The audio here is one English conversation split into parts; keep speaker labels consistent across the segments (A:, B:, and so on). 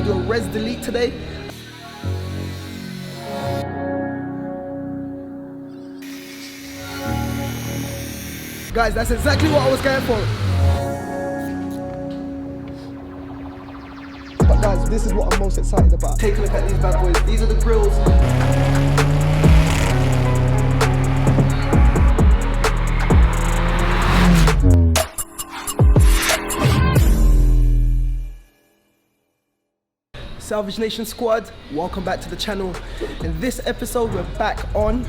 A: do a res delete today. Guys, that's exactly what I was going for. But guys, this is what I'm most excited about. Take a look at these bad boys. These are the grills. Salvage Nation squad, welcome back to the channel. In this episode, we're back on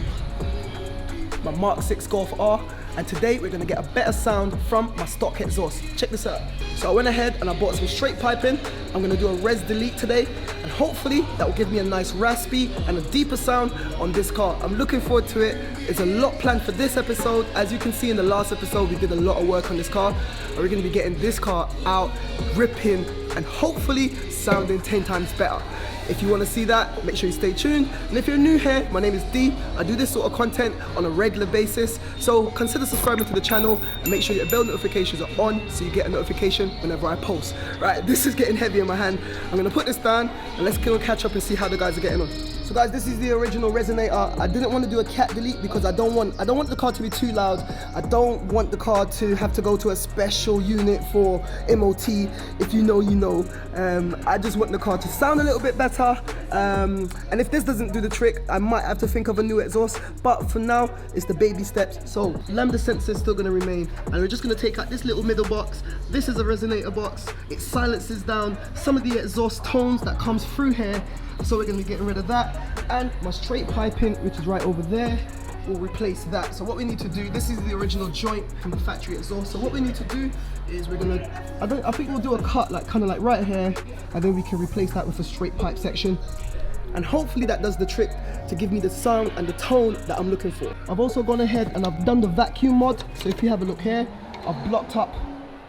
A: my Mark 6 Golf R, and today we're gonna get a better sound from my stock exhaust. Check this out. So I went ahead and I bought some straight piping. I'm gonna do a res delete today, and hopefully that will give me a nice raspy and a deeper sound on this car. I'm looking forward to it. There's a lot planned for this episode. As you can see in the last episode, we did a lot of work on this car, and we're gonna be getting this car out, ripping, and hopefully sounding 10 times better. If you want to see that, make sure you stay tuned. And if you're new here, my name is D. I do this sort of content on a regular basis, so consider subscribing to the channel and make sure your bell notifications are on so you get a notification whenever I post. Right, this is getting heavy in my hand. I'm gonna put this down and let's catch up and see how the guys are getting on. So guys, this is the original resonator. I didn't want to do a cat delete because I don't want the car to be too loud. I don't want the car to have to go to a special unit for MOT. If you know, you know. I just want the car to sound a little bit better. And if this doesn't do the trick, I might have to think of a new exhaust. But for now, it's the baby steps. So lambda sensor is still going to remain. And we're just going to take out this little middle box. This is a resonator box. It silences down some of the exhaust tones that comes through here. So we're going to be getting rid of that, and my straight piping, which is right over there, will replace that. So what we need to do, this is the original joint from the factory exhaust. So what we need to do is we're gonna, I think we'll do a cut like kind of like right here, and then we can replace that with a straight pipe section. And hopefully that does the trick to give me the sound and the tone that I'm looking for. I've also gone ahead and I've done the vacuum mod. So if you have a look here, I've blocked up,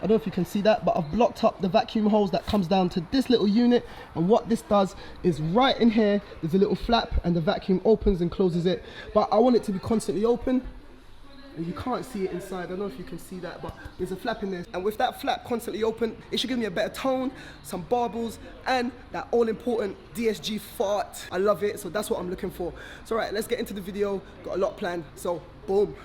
A: I don't know if you can see that, but I've blocked up the vacuum hose that comes down to this little unit. And what this does is right in here, there's a little flap and the vacuum opens and closes it. But I want it to be constantly open. And you can't see it inside, I don't know if you can see that, but there's a flap in there. And with that flap constantly open, it should give me a better tone, some barbels, and that all important DSG fart. I love it, so that's what I'm looking for. So all right, let's get into the video. Got a lot planned, so boom.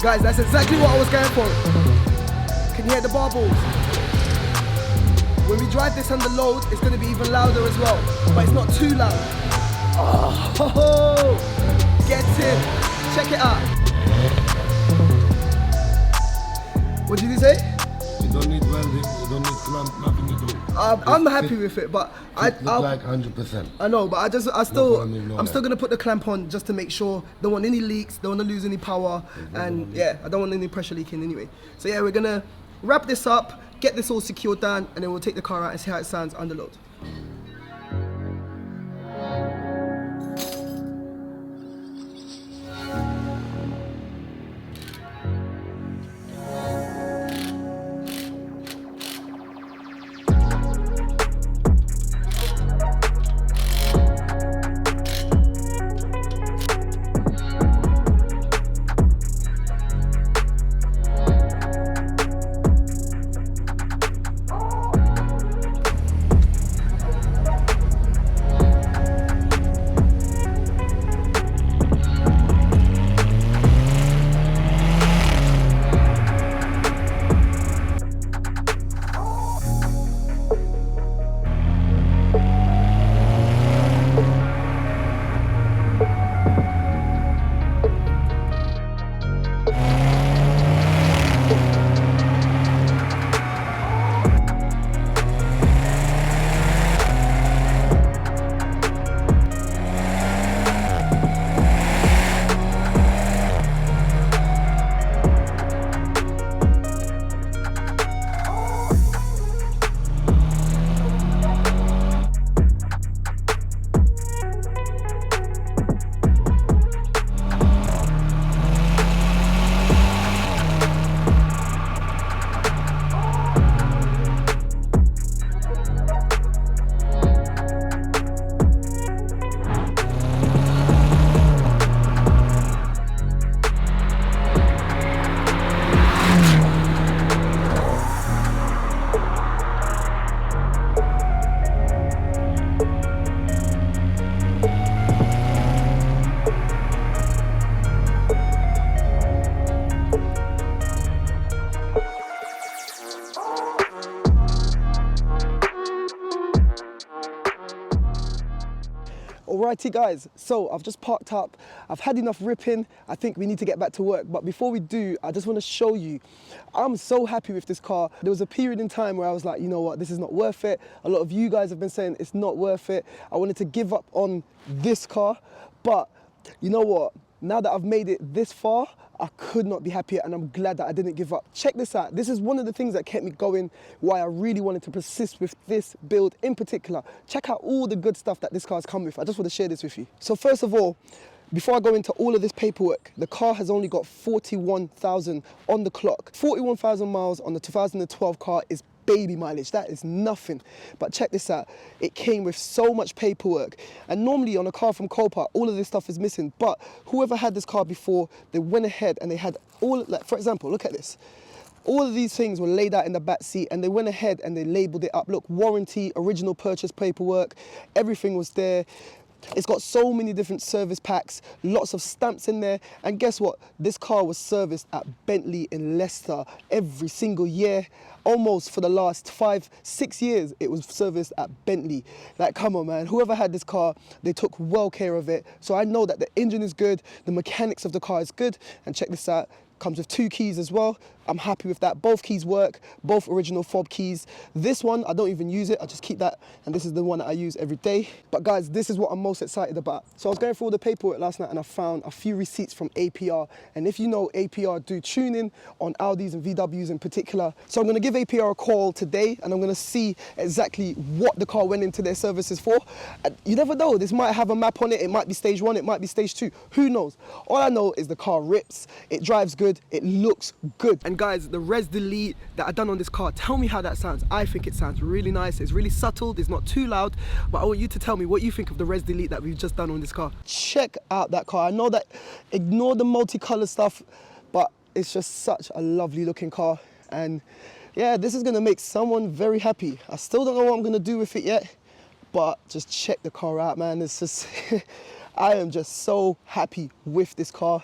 A: Guys, that's exactly what I was going for. Can you hear the barbels? When we drive this under load, it's going to be even louder as well, but it's not too loud. Oh, get in. Check it out. What did you say?
B: You don't need welding, you don't need clamp, nothing at all.
A: I'm happy with it, but I
B: look like 100%.
A: I know, but I'm still gonna put the clamp on just to make sure. Don't want any leaks, don't want to lose any power, and yeah, I don't want any pressure leaking anyway. So yeah, we're gonna wrap this up, get this all secured down, and then we'll take the car out and see how it sounds under load. Alrighty guys, so I've just parked up, I've had enough ripping, I think we need to get back to work, but before we do, I just want to show you, I'm so happy with this car. There was a period in time where I was like, you know what, this is not worth it. A lot of you guys have been saying it's not worth it. I wanted to give up on this car, but you know what, now that I've made it this far, I could not be happier, and I'm glad that I didn't give up. Check this out. This is one of the things that kept me going, why I really wanted to persist with this build in particular. Check out all the good stuff that this car has come with. I just want to share this with you. So first of all, before I go into all of this paperwork, the car has only got 41,000 on the clock. 41,000 miles on the 2012 car is baby mileage. That is nothing. But check this out. It came with so much paperwork. And normally on a car from Copart, all of this stuff is missing. But whoever had this car before, they went ahead and they had all, like for example, look at this. All of these things were laid out in the back seat, and they went ahead and they labeled it up. Look, warranty, original purchase paperwork, everything was there. It's got so many different service packs, lots of stamps in there. And guess what? This car was serviced at Bentley in Leicester every single year. Almost for the last 5-6 years, it was serviced at Bentley. Like, come on, man. Whoever had this car, they took well care of it. So I know that the engine is good, the mechanics of the car is good. And check this out. Comes with 2 keys as well. I'm happy with that. Both keys work, both original fob keys. This one, I don't even use it. I just keep that. And this is the one that I use every day. But guys, this is what I'm most excited about. So I was going through all the paperwork last night and I found a few receipts from APR. And if you know, APR do tuning on Audis and VWs in particular. So I'm gonna give APR a call today and I'm gonna see exactly what the car went into their services for. And you never know, this might have a map on it. It might be stage 1, it might be stage 2. Who knows? All I know is the car rips, it drives good, it looks good. And guys, the res delete that I done on this car, tell me how that sounds. I think it sounds really nice. It's really subtle, it's not too loud, but I want you to tell me what you think of the res delete that we've just done on this car. Check out that car. I know that, ignore the multicolour stuff, but it's just such a lovely looking car. And yeah, this is gonna make someone very happy. I still don't know what I'm gonna do with it yet, but just check the car out, man. It's just, I am just so happy with this car.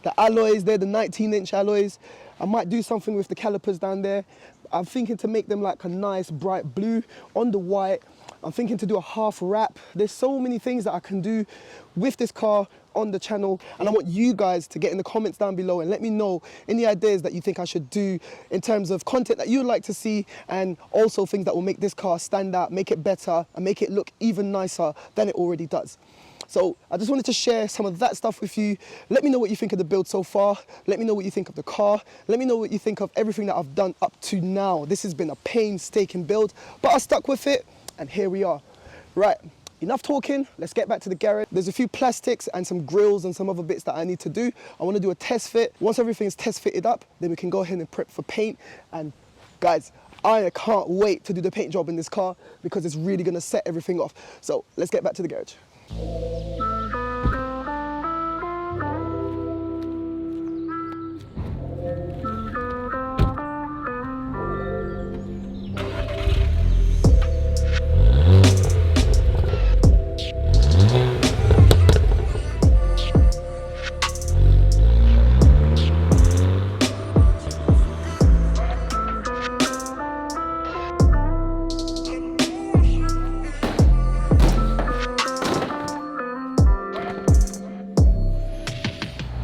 A: The alloys, they're the 19-inch alloys. I might do something with the calipers down there. I'm thinking to make them like a nice bright blue on the white. I'm thinking to do a half wrap. There's so many things that I can do with this car on the channel, and I want you guys to get in the comments down below and let me know any ideas that you think I should do in terms of content that you'd like to see, and also things that will make this car stand out, make it better, and make it look even nicer than it already does. So I just wanted to share some of that stuff with you. Let me know what you think of the build so far. Let me know what you think of the car. Let me know what you think of everything that I've done up to now. This has been a painstaking build, but I stuck with it, and here we are. Right, enough talking, let's get back to the garage. There's a few plastics and some grills and some other bits that I need to do. I want to do a test fit. Once everything's test fitted up, then we can go ahead and prep for paint. And guys, I can't wait to do the paint job in this car because it's really going to set everything off. So let's get back to the garage.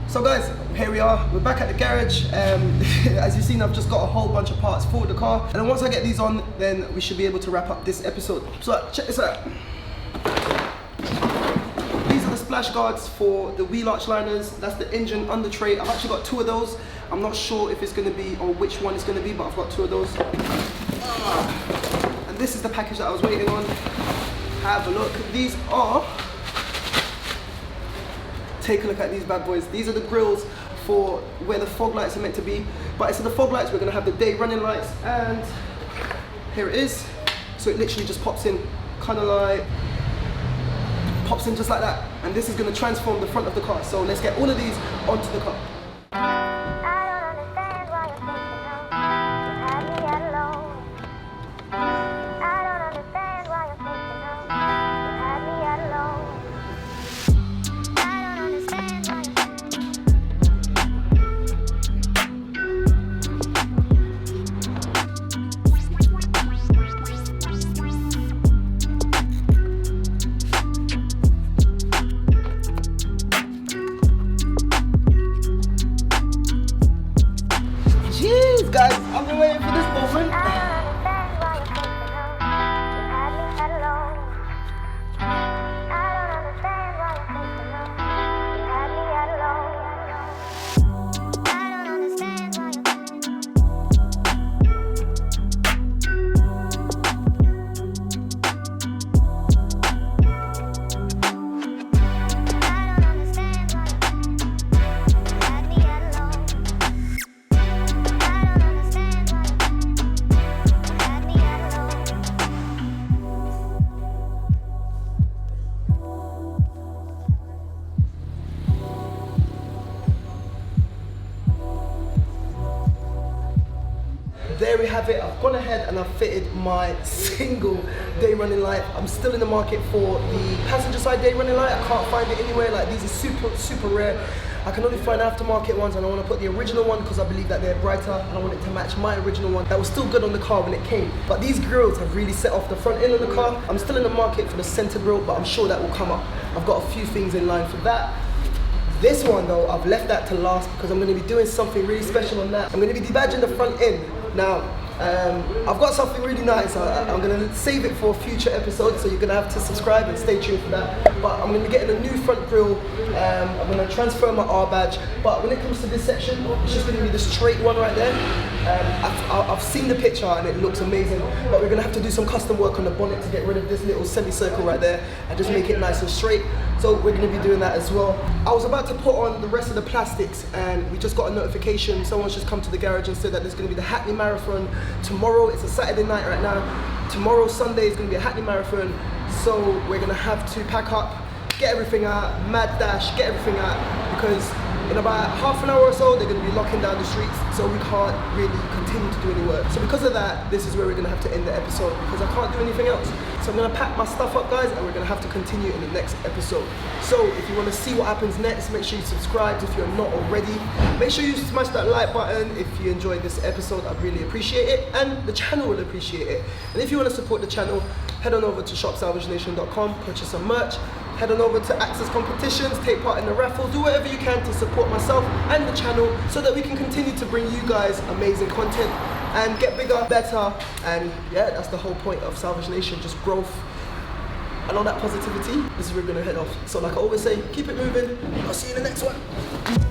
A: So guys, here we are, we're back at the garage. As you've seen, I've just got a whole bunch of parts for the car, and then once I get these on, then we should be able to wrap up this episode. So check this out. These are the splash guards for the wheel arch liners. That's the engine under tray. I've actually got 2 of those. I'm not sure if it's going to be or which one it's going to be, but I've got 2 of those. And this is the package that I was waiting on. Have a look. These are, take a look at these bad boys. These are the grills for where the fog lights are meant to be. But instead of fog lights, we're going to have the day running lights, and here it is. So it literally just pops in, kind of like, pops in just like that. And this is going to transform the front of the car. So let's get all of these onto the car. Guys, I've been waiting for this moment. There we have it. I've gone ahead and I've fitted my single day running light. I'm still in the market for the passenger side day running light. I can't find it anywhere. Like, these are super rare. I can only find aftermarket ones, and I want to put the original one because I believe that they're brighter, and I want it to match my original one that was still good on the car when it came. But these grills have really set off the front end of the car. I'm still in the market for the center grill, but I'm sure that will come up. I've got a few things in line for that. This one though, I've left that to last because I'm going to be doing something really special on that. I'm going to be debadging the front end. Now, I've got something really nice. I'm going to save it for a future episode, so you're going to have to subscribe and stay tuned for that. But I'm going to be getting a new front grille. I'm going to transfer my R badge. But when it comes to this section, it's just going to be the straight one right there. I've seen the picture and it looks amazing, but we're going to have to do some custom work on the bonnet to get rid of this little semicircle right there and just make it nice and straight. So we're going to be doing that as well. I was about to put on the rest of the plastics, and we just got a notification. Someone's just come to the garage and said that there's going to be the Hackney Marathon tomorrow. It's a Saturday night right now. Tomorrow, Sunday, is going to be a Hackney Marathon. So we're going to have to pack up, get everything out, mad dash, get everything out, because in about half an hour or so, they're going to be locking down the streets, so we can't really continue to do any work. So because of that, this is where we're going to have to end the episode, because I can't do anything else. So I'm going to pack my stuff up, guys, and we're going to have to continue in the next episode. So if you want to see what happens next, make sure you subscribe if you're not already. Make sure you smash that like button if you enjoyed this episode. I'd really appreciate it, and the channel will appreciate it. And if you want to support the channel, head on over to shopsalvagenation.com, purchase some merch, head on over to Access competitions, take part in the raffle, do whatever you can to support myself and the channel so that we can continue to bring you guys amazing content and get bigger, better, and yeah, that's the whole point of Salvage Nation, just growth. And on that positivity, this is where we're gonna head off. So like I always say, keep it moving. I'll see you in the next one.